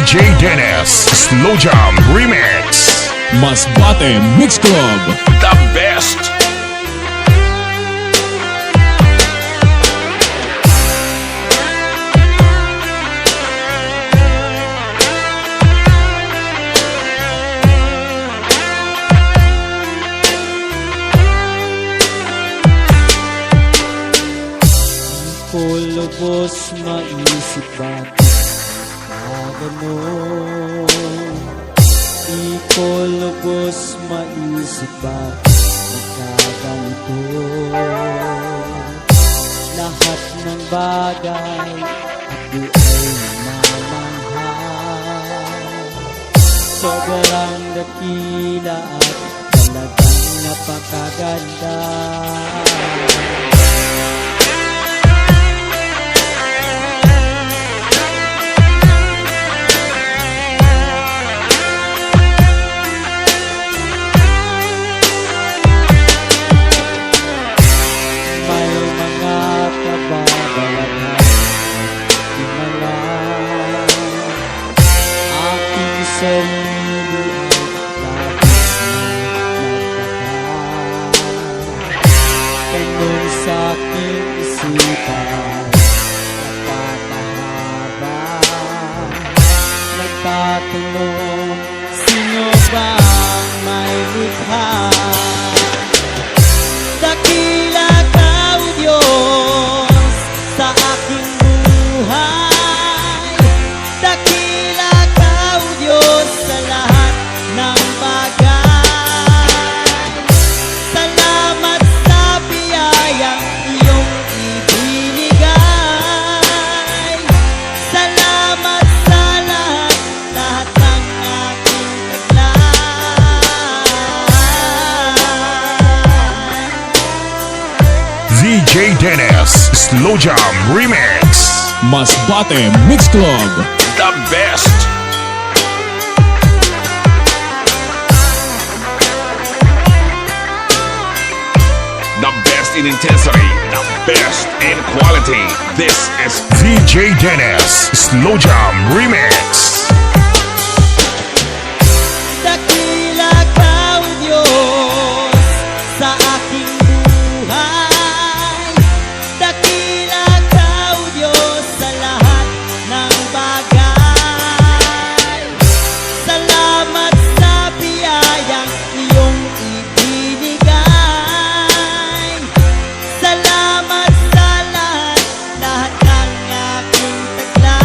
DJ Dennis Slow Jam Remix. Masbate Mix Club. The best. Lubos maisip bakit gano'n. Di ko lubos maisip bakit nagkaganito. Lahat ng bagay ako ay mamahal. Sobrang dakila at talagang napakaganda. Sarili at labis na nagtaka. Tanong sa aking isipan, napapahaba. Nagtatanong, sino bang may likha? Dakila ka, O Diyos, sa aking buhay. Dakila ka, O Diyos, sa lahat ng bagay. Salamat sa biyayang iyong ibinigay. Salamat sa lahat ng aking taglay. DJ Dennis Slow Jam Remix. Masbate Mix Club. The best. The best in intensity, the best in quality. This is DJ Dennis Slow Jam Remix. Dakila ka, O Diyos, sa aking buhay. Dakila ka, O Diyos, sa lahat ng bagay. Salamat sa biyayang iyong ibinigay. Salamat sa lahat ng aking taglay.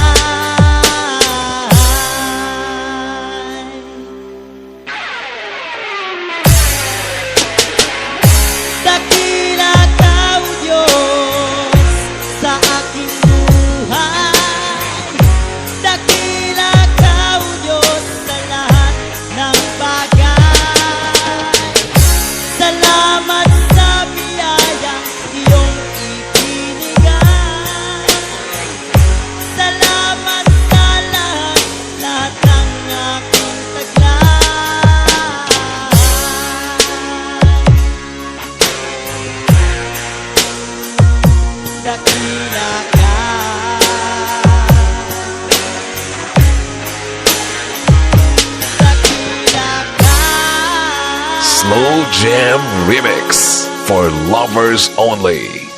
Dakila ka, O Diyos, sa aking buhay. Dakila ka, O Diyos, sa lahat ng bagay. Salamat sa biyayang iyong ibinigay. Salamat sa lahat ng aking taglay. Dakila ka. Dakila ka. Slow Jam Remix for lovers only.